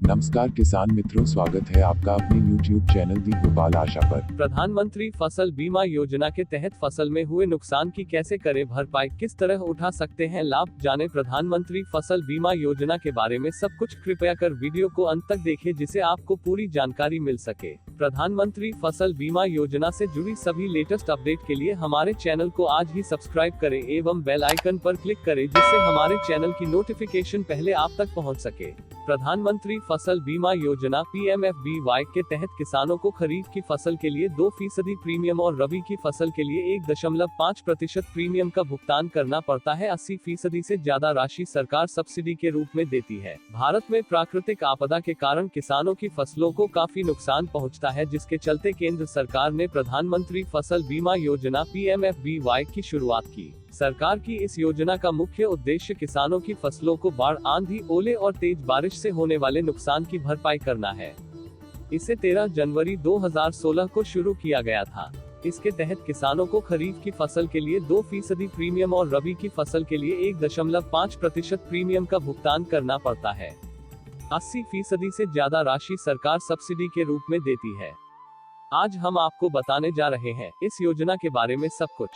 नमस्कार किसान मित्रों, स्वागत है आपका अपने YouTube चैनल दी भोपाल आशा पर। प्रधानमंत्री फसल बीमा योजना के तहत फसल में हुए नुकसान की कैसे करें भरपाई, किस तरह उठा सकते हैं लाभ, जाने प्रधानमंत्री फसल बीमा योजना के बारे में सब कुछ। कृपया कर वीडियो को अंत तक देखें जिससे आपको पूरी जानकारी मिल सके। प्रधानमंत्री फसल बीमा योजना से जुड़ी सभी लेटेस्ट अपडेट के लिए हमारे चैनल को आज ही सब्सक्राइब करें एवं बेल आइकन पर क्लिक करें जिससे हमारे चैनल की नोटिफिकेशन पहले आप तक पहुंच सके। प्रधानमंत्री फसल बीमा योजना PMFBY के तहत किसानों को खरीफ की फसल के लिए 2% प्रीमियम और रबी की फसल के लिए 1.5% प्रीमियम का भुगतान करना पड़ता है। 80% से ज्यादा राशि सरकार सब्सिडी के रूप में देती है। भारत में प्राकृतिक आपदा के कारण किसानों की फसलों को काफी नुकसान पहुंचता है, जिसके चलते केंद्र सरकार ने प्रधानमंत्री फसल बीमा योजना PMFBY की शुरुआत की। सरकार की इस योजना का मुख्य उद्देश्य किसानों की फसलों को बाढ़, आंधी, ओले और तेज बारिश से होने वाले नुकसान की भरपाई करना है। इसे 13 जनवरी 2016 को शुरू किया गया था। इसके तहत किसानों को खरीफ की फसल के लिए 2% प्रीमियम और रबी की फसल के लिए 1.5% प्रीमियम का भुगतान करना पड़ता है। 80% से ज्यादा राशि सरकार सब्सिडी के रूप में देती है। आज हम आपको बताने जा रहे हैं इस योजना के बारे में सब कुछ।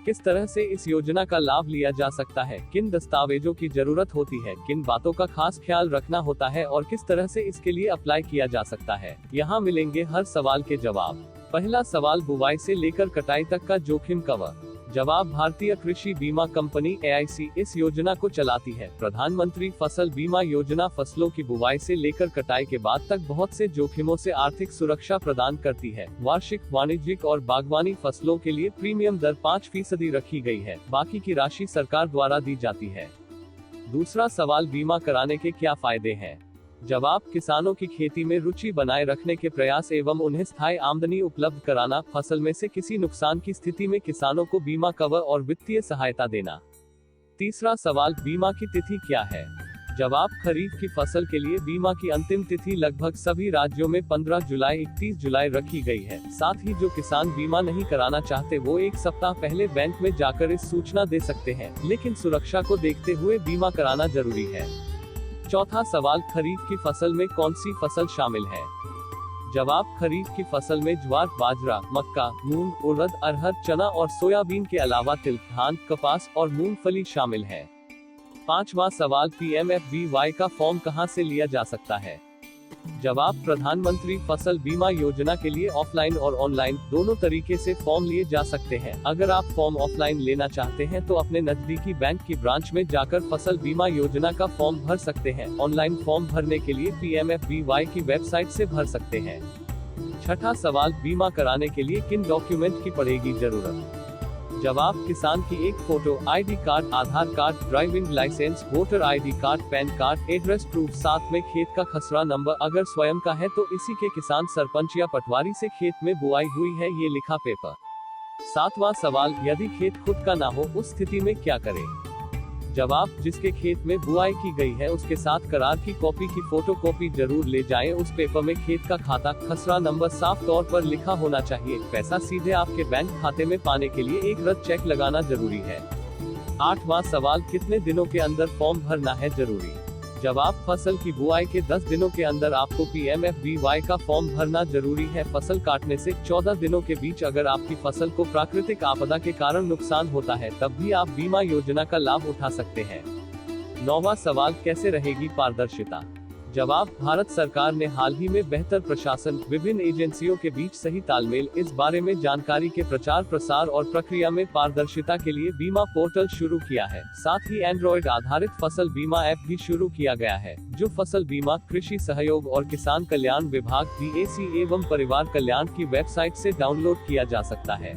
किस तरह से इस योजना का लाभ लिया जा सकता है, किन दस्तावेजों की जरूरत होती है, किन बातों का खास ख्याल रखना होता है और किस तरह से इसके लिए अप्लाई किया जा सकता है। यहाँ मिलेंगे हर सवाल के जवाब। पहला सवाल, बुवाई से लेकर कटाई तक का जोखिम कवर। जवाब, भारतीय कृषि बीमा कंपनी AIC इस योजना को चलाती है। प्रधानमंत्री फसल बीमा योजना फसलों की बुवाई से लेकर कटाई के बाद तक बहुत से जोखिमों से आर्थिक सुरक्षा प्रदान करती है। वार्षिक, वाणिज्यिक और बागवानी फसलों के लिए प्रीमियम दर 5% रखी गई है, बाकी की राशि सरकार द्वारा दी जाती है। दूसरा सवाल, बीमा कराने के क्या फायदे हैं। जवाब, किसानों की खेती में रुचि बनाए रखने के प्रयास एवं उन्हें स्थायी आमदनी उपलब्ध कराना, फसल में से किसी नुकसान की स्थिति में किसानों को बीमा कवर और वित्तीय सहायता देना। तीसरा सवाल, बीमा की तिथि क्या है। जवाब, खरीफ की फसल के लिए बीमा की अंतिम तिथि लगभग सभी राज्यों में 15 जुलाई 31 जुलाई रखी गई है। साथ ही जो किसान बीमा नहीं कराना चाहते वो 1 सप्ताह पहले बैंक में जाकर इस सूचना दे सकते हैं, लेकिन सुरक्षा को देखते हुए बीमा कराना जरूरी है। चौथा सवाल, खरीफ की फसल में कौन सी फसल शामिल है। जवाब, खरीफ की फसल में ज्वार, बाजरा, मक्का, मूंग, उड़द, अरहर, चना और सोयाबीन के अलावा तिल, धान, कपास और मूंगफली शामिल है। पांचवा सवाल, PMFBY का फॉर्म कहां से लिया जा सकता है। जवाब, प्रधानमंत्री फसल बीमा योजना के लिए ऑफलाइन और ऑनलाइन दोनों तरीके से फॉर्म लिए जा सकते हैं। अगर आप फॉर्म ऑफलाइन लेना चाहते हैं तो अपने नजदीकी बैंक की ब्रांच में जाकर फसल बीमा योजना का फॉर्म भर सकते हैं। ऑनलाइन फॉर्म भरने के लिए PMFBY की वेबसाइट से भर सकते हैं। छठा सवाल, बीमा कराने के लिए किन डॉक्यूमेंट की पड़ेगी जरूरत। जवाब, किसान की एक photo, ID card, Aadhaar card, driving licence, voter ID card, PAN card, address proof, साथ में खेत का खसरा नंबर अगर स्वयं का है तो इसी के किसान सरपंच या पटवारी से खेत में बुआई हुई है ये लिखा पेपर। सातवां सवाल, यदि खेत खुद का ना हो उस स्थिति में क्या करें। जवाब, जिसके खेत में बुआई की गई है उसके साथ करार की कॉपी की फोटोकॉपी जरूर ले जाएं। उस पेपर में खेत का खाता, खसरा नंबर साफ तौर पर लिखा होना चाहिए। पैसा सीधे आपके बैंक खाते में पाने के लिए एक रद्द चेक लगाना जरूरी है। आठवां सवाल, कितने दिनों के अंदर फॉर्म भरना है जरूरी। जवाब, फसल की बुआई के 10 दिनों के अंदर आपको PMFBY का फॉर्म भरना जरूरी है। फसल काटने से 14 दिनों के बीच अगर आपकी फसल को प्राकृतिक आपदा के कारण नुकसान होता है तब भी आप बीमा योजना का लाभ उठा सकते हैं। नौवां सवाल, कैसे रहेगी पारदर्शिता। जवाब, भारत सरकार ने हाल ही में बेहतर प्रशासन, विभिन्न एजेंसियों के बीच सही तालमेल, इस बारे में जानकारी के प्रचार प्रसार और प्रक्रिया में पारदर्शिता के लिए बीमा पोर्टल शुरू किया है। साथ ही एंड्रॉइड आधारित फसल बीमा ऐप भी शुरू किया गया है, जो फसल बीमा, कृषि सहयोग और किसान कल्याण विभाग DAC एवं परिवार कल्याण की वेबसाइट से डाउनलोड किया जा सकता है।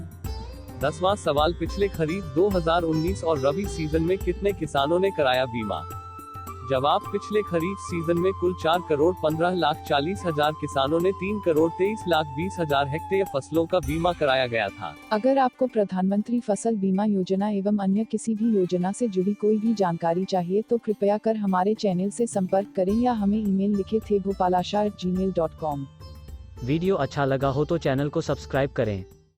10वां सवाल, पिछले खरीफ 2019 और रबी सीजन में कितने किसानों ने कराया बीमा। जवाब, पिछले खरीफ सीजन में कुल 4,15,40,000 किसानों ने 3,23,20,000 हेक्टेयर फसलों का बीमा कराया गया था। अगर आपको प्रधानमंत्री फसल बीमा योजना एवं अन्य किसी भी योजना से जुड़ी कोई भी जानकारी चाहिए तो कृपया कर हमारे चैनल से संपर्क करें या हमें ईमेल लिखें थे bhopal.asha@gmail.com। वीडियो अच्छा लगा हो तो चैनल को सब्सक्राइब करें।